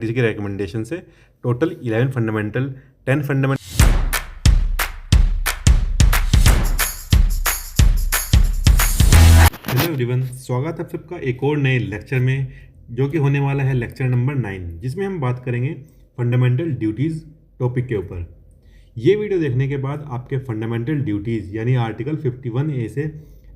किसी के रिकमेंडेशन से total 11 fundamental 10 fundamental. Hello everyone, स्वागत है आप सबका एक और नए लेक्चर में, जो कि होने वाला है लेक्चर नंबर 9, जिसमें हम बात करेंगे फंडामेंटल ड्यूटीज़ टॉपिक के ऊपर। ये वीडियो देखने के बाद आपके फंडामेंटल ड्यूटीज़ यानी आर्टिकल 51A से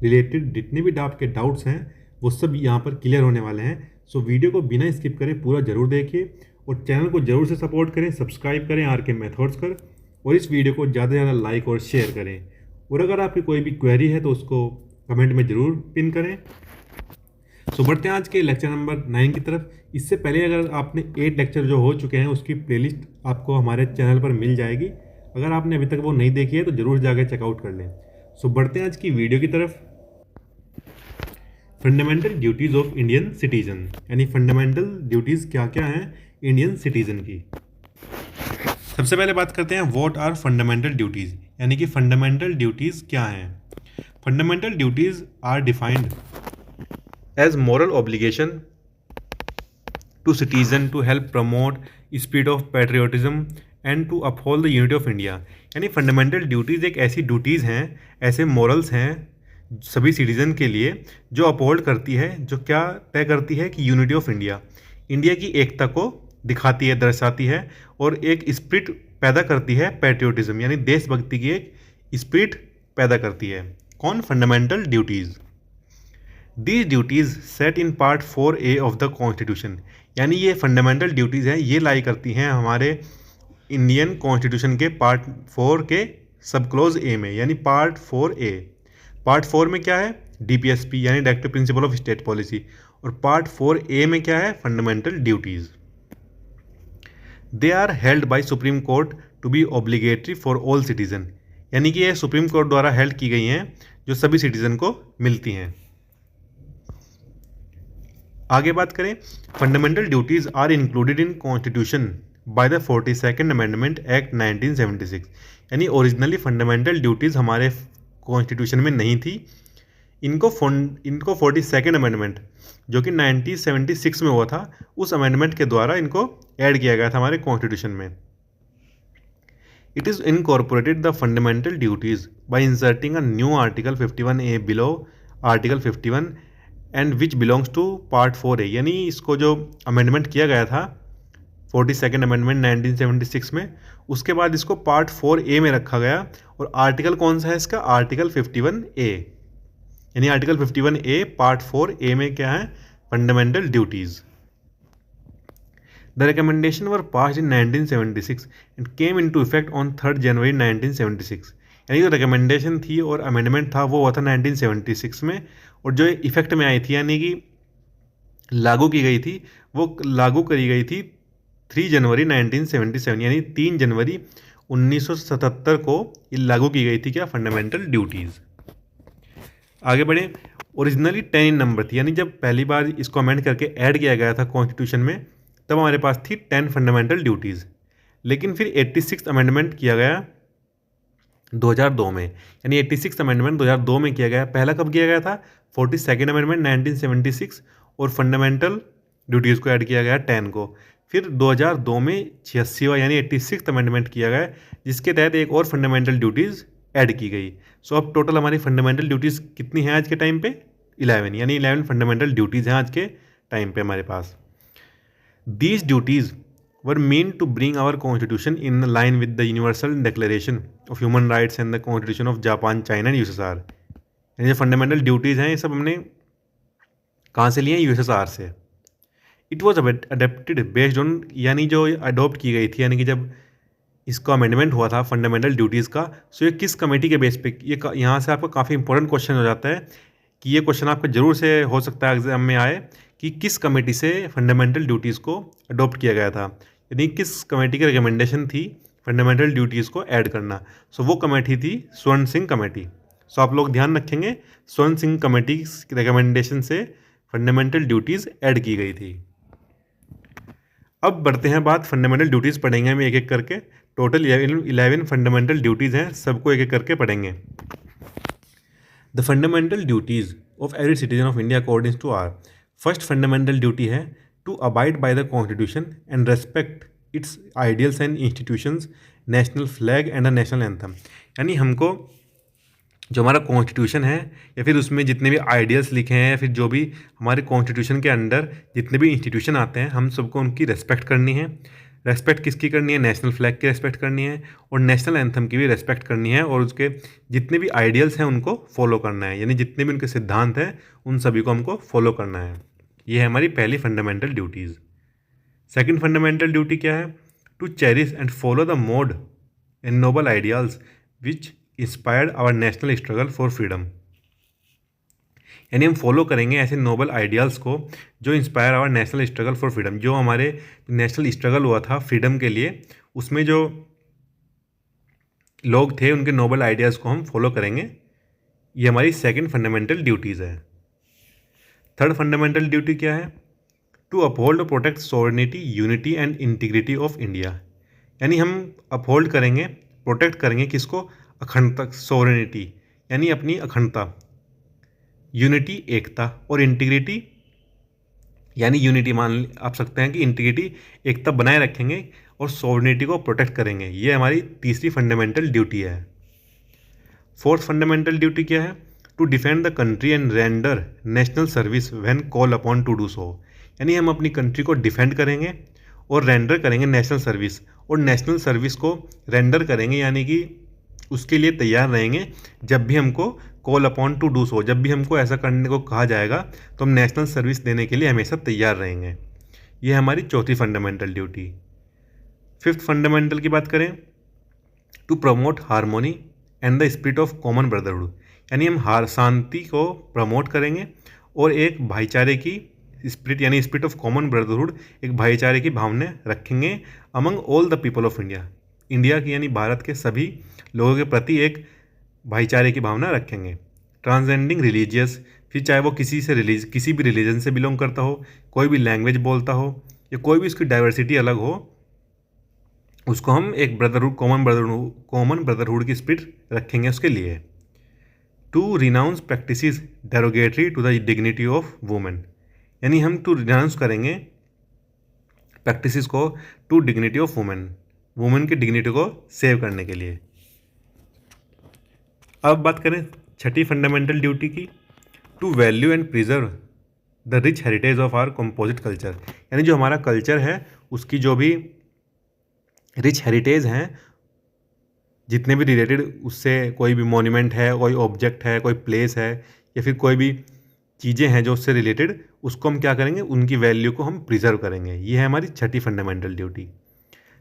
रिलेटेड जितने भी आपके डाउट्स हैं वो सब यहाँ पर क्लियर होने वाले हैं। सो वीडियो को बिना स्किप करें पूरा ज़रूर देखिए और चैनल को ज़रूर से सपोर्ट करें, सब्सक्राइब करें आर के मेथड्स कर, और इस वीडियो को ज़्यादा से ज़्यादा लाइक और शेयर करें। और अगर आपकी कोई भी क्वेरी है तो उसको कमेंट में ज़रूर पिन करें। सो बढ़ते हैं आज के लेक्चर नंबर 9 की तरफ। इससे पहले अगर आपने 8 लेक्चर जो हो चुके हैं उसकी प्लेलिस्ट आपको हमारे चैनल पर मिल जाएगी। अगर आपने अभी तक वो नहीं देखी है तो ज़रूर जाकर चेकआउट कर लें। सो बढ़ते हैं आज की वीडियो की तरफ। Fundamental duties of Indian citizen, यानी फंडामेंटल ड्यूटीज़ क्या क्या हैं इंडियन सिटीजन की। सबसे पहले बात करते हैं व्हाट आर फंडामेंटल ड्यूटीज़, यानी कि फंडामेंटल ड्यूटीज़ क्या हैं। Fundamental duties are defined as moral obligation to citizen to help promote spirit of patriotism and to uphold the unity of India. यानी फंडामेंटल ड्यूटीज़ एक ऐसी ड्यूटीज़ हैं, ऐसे morals हैं सभी सिटीज़न के लिए जो अपहोल्ड करती है, जो क्या तय करती है कि यूनिटी ऑफ इंडिया, इंडिया की एकता को दिखाती है, दर्शाती है, और एक स्पिरिट पैदा करती है पैट्रियोटिज्म यानी देशभक्ति की एक स्पिरिट पैदा करती है। कौन? Fundamental duties. These duties set in part 4A of the constitution, यानी ये फंडामेंटल ड्यूटीज़ हैं, ये लाई करती हैं हमारे इंडियन कॉन्स्टिट्यूशन के पार्ट 4 के सब क्लोज ए में, यानी पार्ट 4A। पार्ट 4 में क्या है? DPSP यानी directive principle of state policy, और पार्ट 4A में क्या है? Fundamental duties. They are held by supreme court to be obligatory for all citizen, यानी कि ये सुप्रीम कोर्ट द्वारा हेल्ड की गई हैं जो सभी सिटीजन को मिलती हैं। आगे बात करें, fundamental duties are included in constitution by the 42nd amendment act 1976, यानी ओरिजिनली फंडामेंटल ड्यूटीज़ हमारे कॉन्स्टिट्यूशन में नहीं थी। इनको 42nd अमेंडमेंट जो कि 1976 में हुआ था, उस अमेंडमेंट के द्वारा इनको ऐड किया गया था हमारे कॉन्स्टिट्यूशन में। It is incorporated the fundamental duties by inserting a new article 51A below article 51 and which belongs to part 4A, यानी इसको जो अमेंडमेंट किया गया था 42nd अमेंडमेंट 1976 में, उसके बाद इसको पार्ट 4A में रखा गया। और आर्टिकल कौन सा है इसका? आर्टिकल 51A, यानी आर्टिकल 51A पार्ट 4A में क्या है? Fundamental duties. The recommendation were passed in 1976 and came into effect on 3 जनवरी 1976, यानी जो रिकमेंडेशन थी और अमेंडमेंट था वो हुआ था 1976 में, और जो इफेक्ट में आई थी यानी कि लागू की गई थी, वो लागू करी गई थी 3 जनवरी 1977, यानी 3 जनवरी 1977 को ये लागू की गई थी क्या? Fundamental duties. आगे बढ़े, ओरिजिनली 10 इन नंबर थी, यानी जब पहली बार इसको अमेंड करके ऐड किया गया था कॉन्स्टिट्यूशन में, तब हमारे पास थी 10 फंडामेंटल ड्यूटीज़। लेकिन फिर 86 अमेंडमेंट किया गया 2002 में, यानी 86 अमेंडमेंट 2002 में किया गया। पहला कब किया गया था? 42nd अमेंडमेंट 1976, और फंडामेंटल ड्यूटीज़ को ऐड किया गया 10 को। फिर 2002 में 86वां यानी 86 अमेंडमेंट किया गया, जिसके तहत एक और फंडामेंटल ड्यूटीज़ ऐड की गई। सो अब टोटल हमारी फंडामेंटल ड्यूटीज़ कितनी हैं आज के टाइम पे? 11, यानी 11 फंडामेंटल ड्यूटीज़ हैं आज के टाइम पे हमारे पास। These duties were meant to bring our constitution in line with the universal declaration of human rights and the constitution of Japan, China and USSR। यानी जो फंडामेंटल ड्यूटीज़ हैं ये सब हमने कहाँ से लिए हैं? USSR से। It was adapted based on, यानी जो अडोप्ट की गई थी, यानी कि जब इसका अमेंडमेंट हुआ था फंडामेंटल ड्यूटीज़ का, सो ये किस कमेटी के बेस पे, ये यहाँ से आपका काफ़ी इंपॉर्टेंट क्वेश्चन हो जाता है कि ये क्वेश्चन आपका जरूर से हो सकता है एग्जाम में आए कि किस कमेटी से फंडामेंटल ड्यूटीज़ को अडोप्ट किया गया था, यानी किस कमेटी की रिकमेंडेशन थी फंडामेंटल ड्यूटीज़ को ऐड करना। सो वो कमेटी थी स्वर्ण सिंह कमेटी। सो आप लोग ध्यान रखेंगे, स्वर्ण सिंह कमेटी की रिकमेंडेशन से फंडामेंटल ड्यूटीज़ ऐड की गई थी। अब बढ़ते हैं बात, फंडामेंटल ड्यूटीज़ पढ़ेंगे हम एक एक करके। टोटल 11 फंडामेंटल ड्यूटीज़ हैं, सबको एक एक करके पढ़ेंगे। The fundamental duties of every citizen of India according to are, first fundamental duty है to abide by the constitution and respect its ideals and institutions, national flag and the national anthem. यानी हमको जो हमारा constitution है या फिर उसमें जितने भी आइडियल्स लिखे हैं या फिर जो भी हमारे कॉन्स्टिट्यूशन के अंडर जितने भी इंस्टीट्यूशन आते हैं, हम सबको उनकी रेस्पेक्ट करनी है। रेस्पेक्ट किसकी करनी है? नेशनल फ्लैग की रेस्पेक्ट करनी है और नेशनल एंथम की भी रेस्पेक्ट करनी है, और उसके जितने भी आइडियल्स हैं उनको फॉलो करना है, यानी जितने भी उनके सिद्धांत हैं उन सभी को हमको फॉलो करना है। ये है हमारी पहली fundamental duties. Second fundamental duty क्या है? To cherish and follow the mode and noble ideals which inspired our national struggle for freedom. यानी हम फॉलो करेंगे ऐसे नोबल आइडियाल्स को जो inspire our national struggle for freedom, जो हमारे नेशनल स्ट्रगल हुआ था फ्रीडम के लिए, उसमें जो लोग थे उनके नोबल आइडियाज़ को हम फॉलो करेंगे। ये हमारी सेकंड फंडामेंटल ड्यूटीज़ है। थर्ड फंडामेंटल ड्यूटी क्या है? टू अपहोल्ड और protect sovereignty, unity and integrity of India. यानी हम अपहोल्ड करेंगे, प्रोटेक्ट करेंगे किसको? अखंडता, सोवरेनिटी यानी अपनी अखंडता, यूनिटी एकता, और इंटीग्रिटी यानी यूनिटी मान आप सकते हैं कि इंटीग्रिटी एकता बनाए रखेंगे और सोवरेनिटी को प्रोटेक्ट करेंगे। ये हमारी तीसरी फंडामेंटल ड्यूटी है। फोर्थ फंडामेंटल ड्यूटी क्या है? To defend the country and render national service when call upon to do so. यानी हम अपनी कंट्री को डिफेंड करेंगे और रेंडर करेंगे नेशनल सर्विस, और नेशनल सर्विस को रेंडर करेंगे यानी कि उसके लिए तैयार रहेंगे जब भी हमको कॉल अपॉन टू डू सो, जब भी हमको ऐसा करने को कहा जाएगा तो हम नेशनल सर्विस देने के लिए हमेशा तैयार रहेंगे। ये हमारी चौथी फंडामेंटल ड्यूटी। फिफ्थ फंडामेंटल की बात करें, to promote harmony and the spirit of common brotherhood. यानी हम शांति को प्रमोट करेंगे और एक भाईचारे की स्पिरिट यानी स्पिरिट ऑफ कॉमन ब्रदरहुड, एक भाईचारे की भावना रखेंगे among all the people of India. India की यानी भारत के सभी लोगों के प्रति एक भाईचारे की भावना रखेंगे। ट्रांसजेंडिंग रिलीजियस, फिर चाहे वो किसी भी रिलीजन से बिलोंग करता हो, कोई भी लैंग्वेज बोलता हो या कोई भी उसकी डाइवर्सिटी अलग हो, उसको हम एक ब्रदरहुड, कॉमन ब्रदरहुड की स्पिरिट रखेंगे उसके लिए। To renounce practices derogatory to the dignity of women. यानी हम टू रिनाउंस करेंगे प्रैक्टिसेस को टू डिग्निटी ऑफ वुमेन की डिग्निटी को सेव करने के लिए। अब बात करें छठी फंडामेंटल ड्यूटी की, to value and preserve the rich heritage of our composite culture. यानी जो हमारा कल्चर है उसकी जो भी रिच हेरिटेज हैं, जितने भी रिलेटेड उससे कोई भी मॉन्यूमेंट है, कोई ऑब्जेक्ट है, कोई प्लेस है या फिर कोई भी चीज़ें हैं जो उससे रिलेटेड, उसको हम क्या करेंगे? उनकी वैल्यू को हम प्रिजर्व करेंगे। ये है हमारी छठी फंडामेंटल ड्यूटी।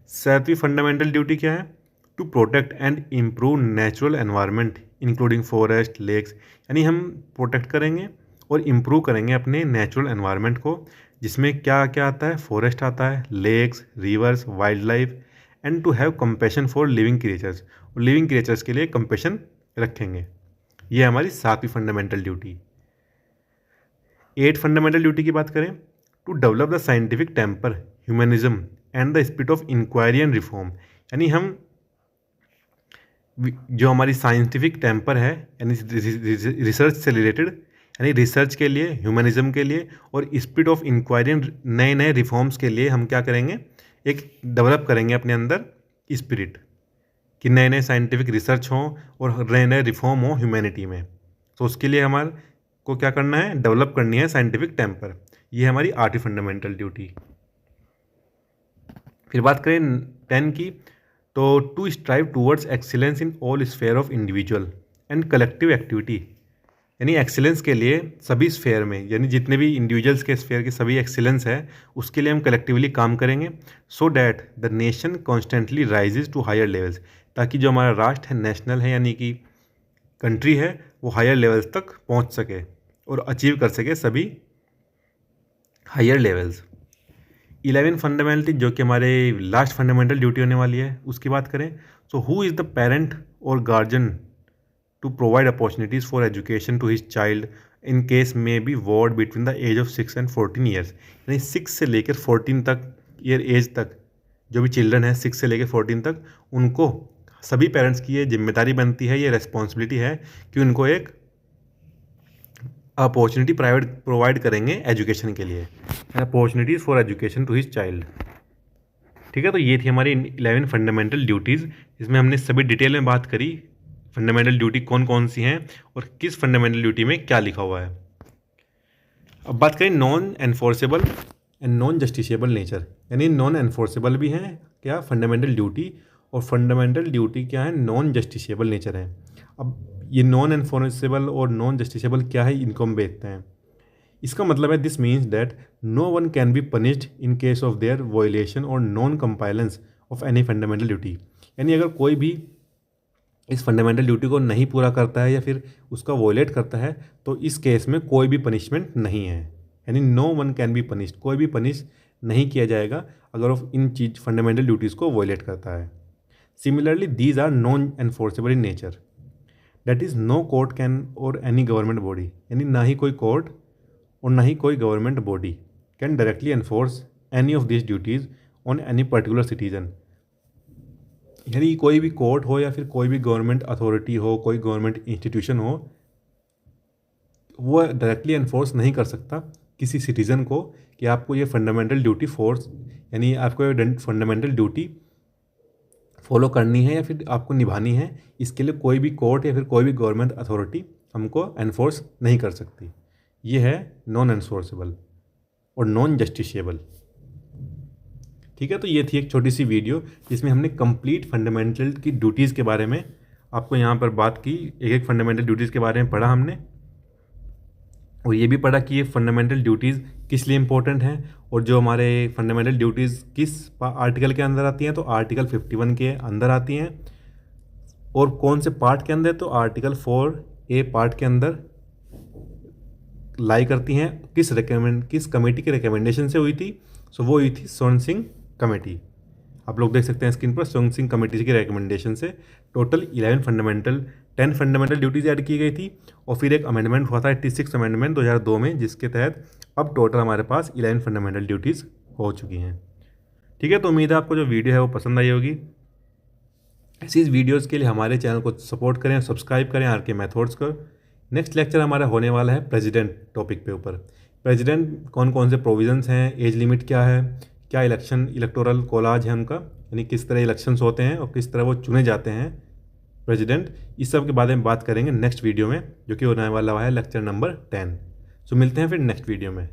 सातवीं फंडामेंटल ड्यूटी क्या है? To protect and improve natural environment including forest, lakes. यानी हम प्रोटेक्ट करेंगे और इम्प्रूव करेंगे अपने नेचुरल एनवायरनमेंट को, जिसमें क्या क्या आता है? फॉरेस्ट आता है, lakes, rivers, wild life, and to have compassion for living creatures. और लिविंग क्रिएचर्स के लिए कंपैशन रखेंगे। ये हमारी सातवीं फंडामेंटल ड्यूटी। 8 फंडामेंटल ड्यूटी की बात करें, to develop the scientific temper, humanism and the spirit of inquiry and reform. यानी हम जो हमारी साइंटिफिक टेम्पर है यानी रिसर्च से रिलेटेड, यानी रिसर्च के लिए, ह्यूमनिज्म के लिए और स्पिरिट ऑफ इंक्वायरी, नए नए रिफॉर्म्स के लिए हम क्या करेंगे? एक डेवलप करेंगे अपने अंदर स्पिरिट कि नए नए साइंटिफिक रिसर्च हों और नए नए रिफॉर्म हों ह्यूमैनिटी में। तो उसके लिए हमारे को क्या करना है? डेवलप करनी है साइंटिफिक टेम्पर। ये हमारी आठवीं फंडामेंटल ड्यूटी। फिर बात करें 10 की, तो to strive towards excellence in all sphere of individual and collective activity. यानी एक्सीलेंस के लिए सभी स्फेयर में, यानी जितने भी इंडिविजुअल्स के स्फेयर के सभी एक्सीलेंस है, उसके लिए हम कलेक्टिवली काम करेंगे। So that the nation constantly rises to higher levels, ताकि जो हमारा राष्ट्र है, नेशनल है यानी कि कंट्री है, वो हायर लेवल्स तक पहुंच सके और अचीव कर सके सभी हायर लेवल्स। 11 फंडामेंटल जो कि हमारे लास्ट फंडामेंटल ड्यूटी होने वाली है, उसकी बात करें, so who is the parent और guardian to provide opportunities for education to his child in case में be ward between the age of 6 and 14 years. यानी 6 से लेकर 14 तक एज तक जो भी चिल्ड्रन है 6 से लेकर 14 तक, उनको सभी पेरेंट्स की ये जिम्मेदारी बनती है, ये रेस्पॉन्सिबिलिटी है कि उनको एक अपॉर्चुनिटी प्रोवाइड करेंगे एजुकेशन के लिए, opportunities for education to his child. ठीक है, तो ये थी हमारी 11 फंडामेंटल ड्यूटीज़, इसमें हमने सभी डिटेल में बात करी फंडामेंटल ड्यूटी कौन कौन सी हैं और किस फंडामेंटल ड्यूटी में क्या लिखा हुआ है। अब बात करें non enforceable and non justiciable nature, यानी नॉन एनफोर्सेबल भी हैं क्या फंडामेंटल ड्यूटी, और फंडामेंटल ड्यूटी क्या है नॉन जस्टिसेबल नेचर है। अब ये नॉन एनफोर्सेबल और नॉन जस्टिसेबल क्या है, इनको हम देखते हैं। इसका मतलब है this means that no one can be punished in case of their violation और non compliance of any fundamental duty, यानी अगर कोई भी इस फंडामेंटल ड्यूटी को नहीं पूरा करता है या फिर उसका वॉयलेट करता है तो इस केस में कोई भी पनिशमेंट नहीं है, यानी no one can be punished, कोई भी पनिश नहीं किया जाएगा अगर वो इन चीज फंडामेंटल ड्यूटीज़ को वॉयलेट करता है। Similarly these are non enforceable in nature, that is no court can और एनी गवर्नमेंट बॉडी, यानी ना ही कोई कोर्ट और ना ही कोई government body can directly enforce any of this duties on any particular citizen, यानी कोई भी कोर्ट हो या फिर कोई भी गवर्नमेंट अथॉरिटी हो, कोई गवर्नमेंट इंस्टीट्यूशन हो, वो डायरेक्टली एनफोर्स नहीं कर सकता किसी सिटीज़न को कि आपको ये फंडामेंटल ड्यूटी फोर्स, यानी आपको ये फंडामेंटल ड्यूटी फॉलो करनी है या फिर आपको निभानी है, इसके लिए कोई भी कोर्ट या फिर कोई भी गवर्नमेंट अथॉरिटी हमको एनफोर्स नहीं कर सकती। ये है नॉन एनफोर्सेबल और नॉन जस्टिसेबल। ठीक है, तो ये थी एक छोटी सी वीडियो जिसमें हमने कंप्लीट फंडामेंटल की ड्यूटीज़ के बारे में आपको यहाँ पर बात की, एक एक फंडामेंटल ड्यूटीज़ के बारे में पढ़ा हमने, और ये भी पढ़ा कि ये फंडामेंटल ड्यूटीज़ किस लिए इम्पोर्टेंट हैं और जो हमारे फंडामेंटल ड्यूटीज़ किस आर्टिकल के अंदर आती हैं, तो आर्टिकल 51 के अंदर आती हैं, और कौन से पार्ट के अंदर, तो आर्टिकल 4A पार्ट के अंदर लाई करती हैं। किस कमेटी के रिकमेंडेशन से हुई थी, सो वो हुई थी सोन सिंह कमेटी। आप लोग देख सकते हैं स्क्रीन पर, सोन सिंह कमेटी के रिकमेंडेशन से टोटल 10 फंडामेंटल ड्यूटीज़ ऐड की गई थी, और फिर एक अमेंडमेंट हुआ था 86 अमेंडमेंट 2002 में, जिसके तहत अब टोटल हमारे पास 11 फंडामेंटल ड्यूटीज़ हो चुकी हैं। ठीक है, तो उम्मीद है आपको जो वीडियो है वो पसंद आई होगी। ऐसी वीडियोज़ के लिए हमारे चैनल को सपोर्ट करें, सब्सक्राइब करें आर के मैथड्स को। नेक्स्ट लेक्चर हमारा होने वाला है प्रेसिडेंट टॉपिक पे ऊपर। प्रेसिडेंट कौन कौन से प्रोविजंस हैं, एज लिमिट क्या है, क्या इलेक्टोरल कॉलेज है उनका, यानी किस तरह इलेक्शंस होते हैं और किस तरह वो चुने जाते हैं प्रेसिडेंट, इस सब के बारे में बात करेंगे नेक्स्ट वीडियो में, जो कि होने वाला है लेक्चर नंबर 10। सो मिलते हैं फिर नेक्स्ट वीडियो में।